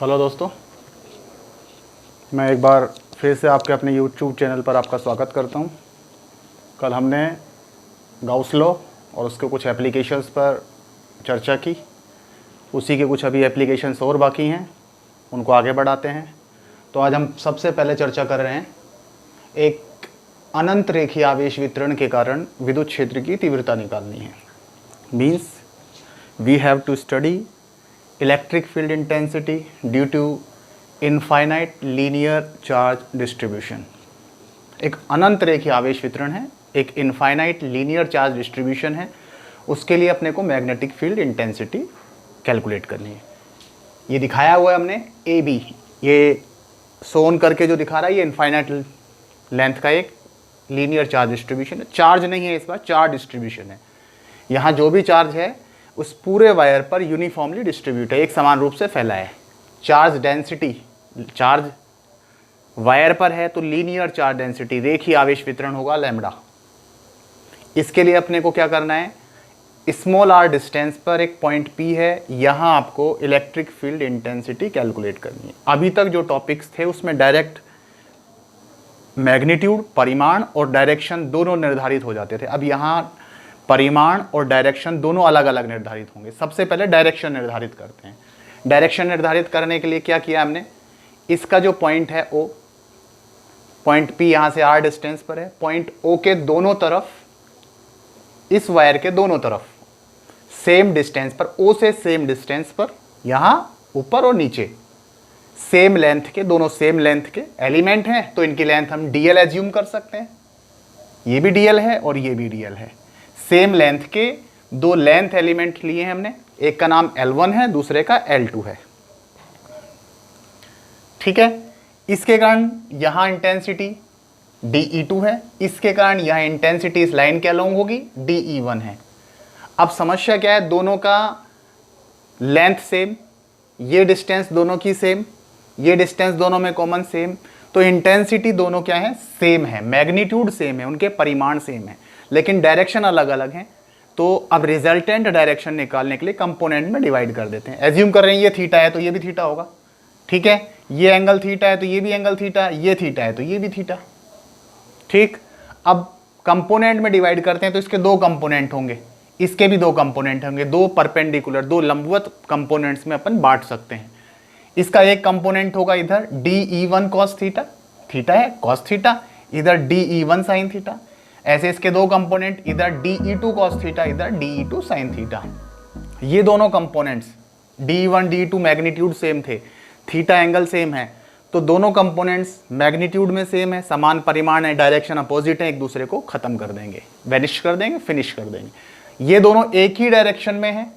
Hello दोस्तों, मैं एक बार फिर से आपके अपने YouTube चैनल पर आपका स्वागत करता हूं। कल हमने गाउस लॉ और उसके कुछ एप्लीकेशंस पर चर्चा की। उसी के कुछ अभी एप्लीकेशंस और बाकी हैं, उनको आगे बढ़ाते हैं। तो आज हम सबसे पहले चर्चा कर रहे हैं एक अनंत रेखीय आवेश वितरण के कारण विद्युत क्षेत्र की तीव्रता निकालनी है। Means we have to study electric field intensity due to infinite linear charge distribution. एक अनंत रेखीय आवेश वितरण है, एक इनफाइनाइट लीनियर चार्ज डिस्ट्रीब्यूशन है, उसके लिए अपने को मैग्नेटिक फील्ड इंटेंसिटी कैलकुलेट करनी है। ये दिखाया हुआ है हमने ए बी, ये सोन करके जो दिखा रहा है ये इनफाइनाइट लेंथ का एक लीनियर चार्ज डिस्ट्रीब्यूशन है। चार्ज नहीं है, इस बार चार्ज डिस्ट्रीब्यूशन है। यहाँ जो भी चार्ज है उस पूरे वायर पर यूनिफॉर्मली डिस्ट्रीब्यूट है, एक समान रूप से फैला है। चार्ज डेंसिटी, चार्ज वायर पर है तो लीनियर चार्ज डेंसिटी रेखीय आवेश वितरण होगा लैम्बडा। इसके लिए अपने को क्या करना है, स्मॉल आर डिस्टेंस पर एक पॉइंट पी है, यहाँ आपको इलेक्ट्रिक फील्ड इंटेंसिटी कैलकुलेट करनी है। अभी तक जो टॉपिक्स थे उसमें डायरेक्ट मैग्नीट्यूड, परिमाण और डायरेक्शन दोनों निर्धारित हो जाते थे। अब यहाँ परिमाण और डायरेक्शन दोनों अलग अलग निर्धारित होंगे। सबसे पहले डायरेक्शन निर्धारित करते हैं। डायरेक्शन निर्धारित करने के लिए क्या किया हमने, इसका जो पॉइंट है ओ, पॉइंट पी यहाँ से आर डिस्टेंस पर है, पॉइंट ओ के दोनों तरफ, इस वायर के दोनों तरफ सेम डिस्टेंस पर, ओ से सेम डिस्टेंस पर, यहाँ ऊपर और नीचे सेम लेंथ के, दोनों सेम लेंथ के एलिमेंट हैं तो इनकी लेंथ हम डीएल एज्यूम कर सकते हैं। ये भी डीएल है और ये भी डीएल है। सेम लेंथ के दो लेंथ एलिमेंट लिए हैं हमने, एक का नाम L1 है, दूसरे का L2 है। ठीक है, इसके कारण यहां इंटेंसिटी DE2 है, इसके कारण यहां इंटेंसिटी इस लाइन के अलोंग होगी DE1 है। अब समस्या क्या है, दोनों का लेंथ सेम, ये डिस्टेंस दोनों की सेम, ये डिस्टेंस दोनों में कॉमन सेम, तो इंटेंसिटी दोनों क्या है, सेम है, मैग्नीट्यूड सेम है, उनके परिमाण सेम है, लेकिन डायरेक्शन अलग अलग हैं। तो अब रिजल्टेंट डायरेक्शन निकालने के लिए कंपोनेंट में डिवाइड कर देते हैं। एज्यूम कर रहे हैं ये थीटा है तो ये भी थीटा होगा। ठीक है, ये एंगल थीटा है तो ये भी एंगल थीटा, ये थीटा है तो ये भी थीटा। ठीक, अब कंपोनेंट में डिवाइड करते हैं तो इसके दो कंपोनेंट होंगे, इसके भी दो कंपोनेंट होंगे, दो परपेंडिकुलर, दो लंबवत कंपोनेंट्स में अपन बांट सकते हैं। इसका एक कंपोनेंट होगा इधर DE1 cos थीटा, थीटा है cos थीटा, इधर DE1 sin थीटा। ऐसे इसके दो कंपोनेंट, इधर DE2 cos थीटा, इधर DE2 sin थीटा। ये दोनों components DE1 DE2 magnitude same थे, थीटा एंगल सेम है, तो दोनों कंपोनेंट्स मैग्नीट्यूड में सेम है, समान परिमाण है, डायरेक्शन अपोजिट है, एक दूसरे को खत्म कर देंगे, वेनिश कर देंगे, फिनिश कर देंगे। ये दोनों एक ही डायरेक्शन में है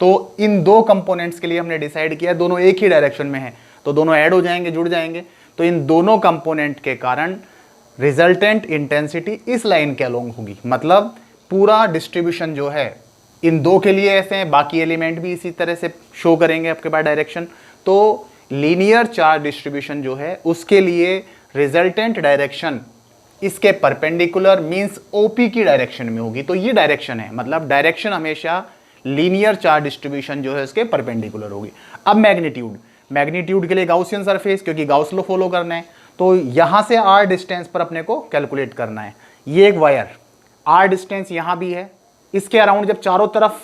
तो इन दो कंपोनेंट्स के लिए हमने डिसाइड किया दोनों एक ही डायरेक्शन में है तो दोनों ऐड हो जाएंगे, जुड़ जाएंगे। तो इन दोनों कंपोनेंट के कारण रिजल्टेंट इंटेंसिटी इस लाइन के अलोंग होगी। मतलब पूरा डिस्ट्रीब्यूशन जो है इन दो के लिए ऐसे हैं, बाकी एलिमेंट भी इसी तरह से शो करेंगे आपके पास डायरेक्शन। तो लीनियर चार्ज डिस्ट्रीब्यूशन जो है उसके लिए रिजल्टेंट डायरेक्शन इसके परपेंडिकुलर मींस ओपी की डायरेक्शन में होगी। तो ये डायरेक्शन है, मतलब डायरेक्शन हमेशा लीनियर चार्ज डिस्ट्रीब्यूशन जो है इसके परपेंडिकुलर होगी। अब मैग्नीट्यूड, मैग्नीट्यूड के लिए गाउसियन सरफेस, क्योंकि गाउस लॉ फॉलो करना है तो यहां से आर डिस्टेंस पर अपने को कैलकुलेट करना है। ये एक वायर, आर डिस्टेंस यहां भी है, इसके अराउंड जब चारों तरफ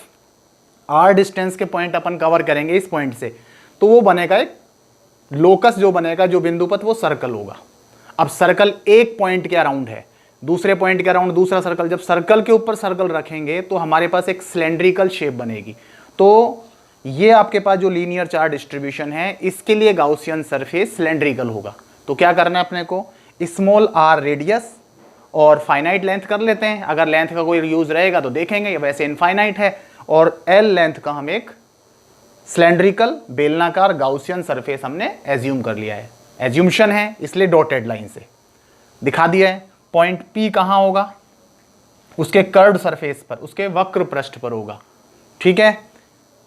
आर डिस्टेंस के पॉइंट अपन कवर करेंगे इस पॉइंट से, तो वो बनेगा एक लोकस, जो बनेगा, जो बिंदुपथ, वो सर्कल होगा। अब सर्कल एक पॉइंट के अराउंड है, दूसरे पॉइंट के अराउंड दूसरा सर्कल, जब सर्कल के ऊपर सर्कल रखेंगे तो हमारे पास एक सिलेंड्रिकल शेप बनेगी। तो ये आपके पास जो लीनियर चार्ज डिस्ट्रीब्यूशन है इसके लिए गाउसियन सरफेस सिलेंड्रिकल होगा। तो क्या करना है अपने को, स्मॉल आर रेडियस और फाइनाइट लेंथ कर लेते हैं, अगर लेंथ का कोई यूज रहेगा तो देखेंगे, वैसे इनफाइनाइट है, और एल लेंथ का हम एक सिलेंड्रिकल बेलनाकार गाउसियन सरफेस हमने एज्यूम कर लिया है। एज्यूमशन है इसलिए डॉटेड लाइन से दिखा दिया है। पॉइंट पी कहाँ होगा, उसके कर्व्ड सरफेस पर, उसके वक्र पृष्ठ पर होगा। ठीक है,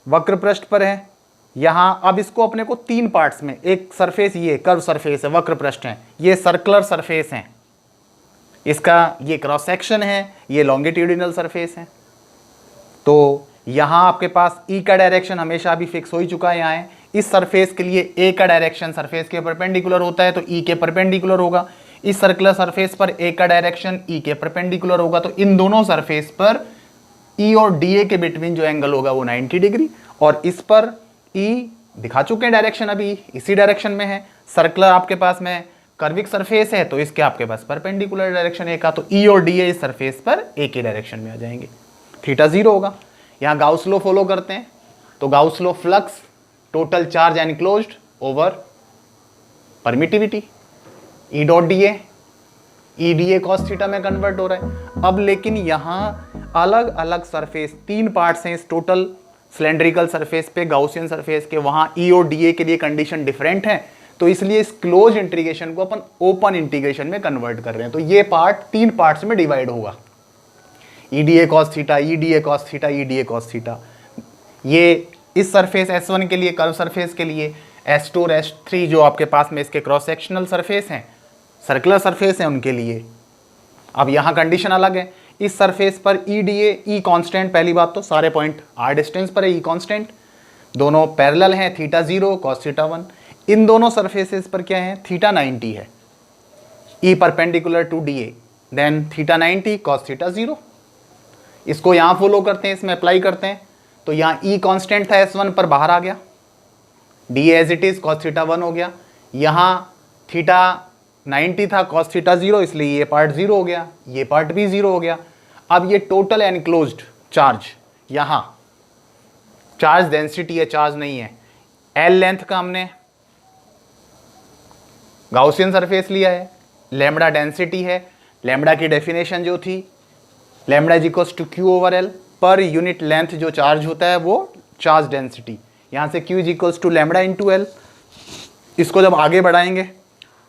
वक्र पृष्ठ पर है यहां। अब इसको अपने को तीन पार्ट्स में, एक सरफेस ये कर्व सरफेस है, वक्र पृष्ठ है, ये सर्कुलर सरफेस है, इसका ये क्रॉस सेक्शन है, ये लॉन्गिट्यूडिनल सरफेस है। तो यहाँ आपके पास ई का डायरेक्शन हमेशा अभी फिक्स हो ही चुका है, यहाँ है, इस सरफेस के लिए ए का डायरेक्शन सरफेस के परपेंडिकुलर होता है तो ई के परपेंडिकुलर होगा। इस सर्कुलर सरफेस पर ए का डायरेक्शन ई के परपेंडिकुलर होगा, तो इन दोनों सरफेस पर ई और डी ए के बिटवीन जो एंगल होगा वो 90 डिग्री। और इस पर ई दिखा चुके हैं डायरेक्शन, अभी इसी डायरेक्शन में है। सर्कुलर आपके पास में कर्विक सरफेस है तो इसके आपके पास परपेंडिकुलर डायरेक्शन ए का, तो ई और डी ए इस सरफेस पर ए के डायरेक्शन में आ जाएंगे। थीटा 0 होगा। यहाँ गाउस लॉ फॉलो करते हैं तो Gauss law flux total charge enclosed over permittivity E dot D A cos theta में कन्वर्ट हो रहा है। अब लेकिन यहाँ अलग अलग सरफेस 3 पार्ट्स हैं इस टोटल सिलेंड्रिकल सरफेस पे, गाउसियन सरफेस के, वहाँ ई और डी ए के लिए कंडीशन डिफरेंट है, तो इसलिए इस क्लोज इंटीग्रेशन को अपन ओपन इंटीग्रेशन में कन्वर्ट कर रहे हैं। तो ये पार्ट 3 पार्ट्स में डिवाइड होगा, E D A cos theta, E D A cos theta, E D A cos theta. ये इस सरफेस S1 के लिए, कर्व सरफेस के लिए, S2 और S3 जो आपके पास में इसके क्रॉस सेक्शनल सरफेस हैं, सर्कुलर सरफेस हैं, उनके लिए। अब यहाँ कंडीशन अलग है। इस सरफेस पर E D A, E constant, पहली बात तो सारे पॉइंट आर डिस्टेंस पर है, ई कॉन्स्टेंट, दोनों पैरेलल हैं, थीटा 0 कॉस थीटा 1। इन दोनों सरफेसेस पर क्या है, थीटा 90 है, E perpendicular to D A, then theta 90 cos theta 0। इसको यहाँ फॉलो करते हैं, इसमें अप्लाई करते हैं, तो यहाँ ई कॉन्स्टेंट था S1 पर, बाहर आ गया, D as it is cos theta 1 हो गया। यहाँ थीटा 90 था कॉस थीटा 0, इसलिए ये पार्ट 0 हो गया, ये पार्ट भी 0 हो गया। अब ये टोटल एनक्लोज्ड चार्ज, यहाँ चार्ज डेंसिटी है, चार्ज नहीं है, एल लेंथ का हमने गाउसियन सरफेस लिया है, लैम्बडा डेंसिटी है, लैम्बडा की डेफिनेशन जो थी lambda is equals to Q over L, per unit length जो चार्ज होता है वो चार्ज डेंसिटी, यहाँ से Q is equals to lambda into L. इसको जब आगे बढ़ाएंगे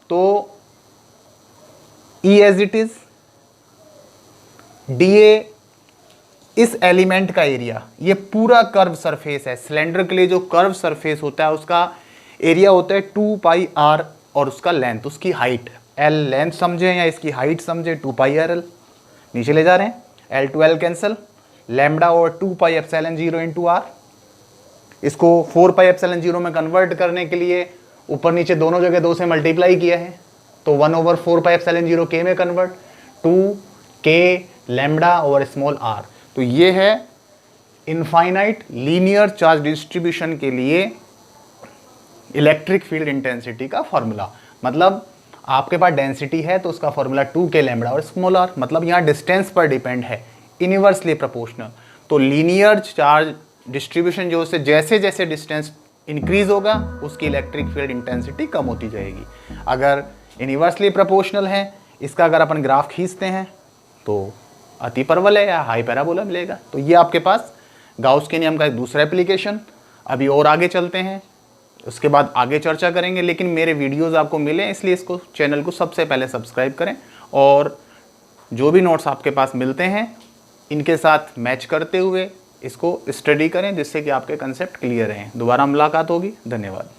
तो E as it is D A, इस एलिमेंट का एरिया, ये पूरा कर्व सरफेस है, सिलेंडर के लिए जो कर्व सरफेस होता है उसका एरिया होता है 2 पाई आर, और उसका लेंथ, उसकी हाइट, एल लेंथ समझे या इसकी हाइट समझे, 2 पाई आर एल, नीचे ले जा रहे हैं, L two L cancel, lambda और 2 पाई एप्सिलॉन 0 इंटू आर। इसको 4 पाई एप्सिलॉन 0 में कन्वर्ट करने के लिए ऊपर नीचे दोनों जगह 2 से मल्टीप्लाई किया है, तो 1/4 पाई एप्सिलॉन 0 के में कन्वर्ट, 2 के लैम्बडा और स्मॉल आर। तो ये है इनफाइनाइट लीनियर चार्ज डिस्ट्रीब्यूशन के लिए इलेक्ट्रिक फील्ड इंटेंसिटी का फॉर्मूला। मतलब आपके पास डेंसिटी है तो उसका फॉर्मूला 2 के लैम्बडा और स्मॉल आर, मतलब यहाँ डिस्टेंस पर डिपेंड है, इनवर्सली प्रोपोर्शनल। तो लीनियर चार्ज डिस्ट्रीब्यूशन जो से जैसे जैसे डिस्टेंस इंक्रीज होगा उसकी इलेक्ट्रिक फील्ड इंटेंसिटी कम होती जाएगी। अगर इनवर्सली प्रोपोर्शनल है, इसका अगर अपन ग्राफ खींचते हैं तो अति परवल है या हाई पैराबोला मिलेगा। तो ये आपके पास गाउस के नियम का एक दूसरा एप्लीकेशन। अभी और आगे चलते हैं, उसके बाद आगे चर्चा करेंगे, लेकिन मेरे वीडियोस आपको मिले इसलिए इसको चैनल को सबसे पहले सब्सक्राइब करें, और जो भी नोट्स आपके पास मिलते हैं इनके साथ मैच करते हुए इसको स्टडी करें, जिससे कि आपके कंसेप्ट क्लियर रहें। दोबारा मुलाकात होगी, धन्यवाद।